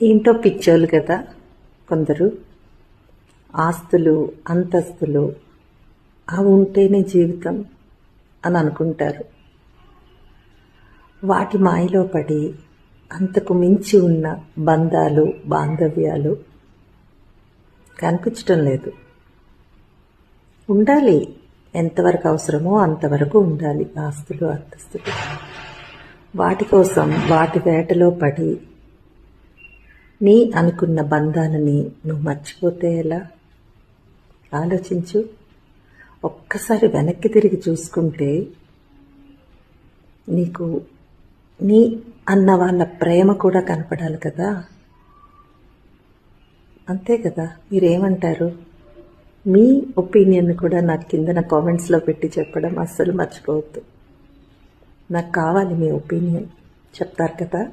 ఏంటో పిచ్చోళ్ళు కదా కొందరు. ఆస్తులు అంతస్తులు అవి ఉంటేనే జీవితం అని అనుకుంటారు. వాటి మాయలో పడి అంతకు మించి ఉన్న బంధాలు బాంధవ్యాలు కనిపించటం లేదు. ఉండాలి, ఎంతవరకు అవసరమో అంతవరకు ఉండాలి ఆస్తులు అంతస్తులు. వాటి కోసం వాటి వేటలో పడి నీ అనుకున్న బంధాలని నువ్వు మర్చిపోతే ఎలా? ఆలోచించు. ఒక్కసారి వెనక్కి తిరిగి చూసుకుంటే నీకు నీ అన్న వాళ్ళ ప్రేమ కూడా కనపడాలి కదా. అంతే కదా. మీరేమంటారు? మీ ఒపీనియన్ కూడా నాకు కింద కామెంట్స్లో పెట్టి చెప్పడం అస్సలు మర్చిపోవద్దు. నాకు కావాలి మీ ఒపీనియన్. చెప్తారు కదా.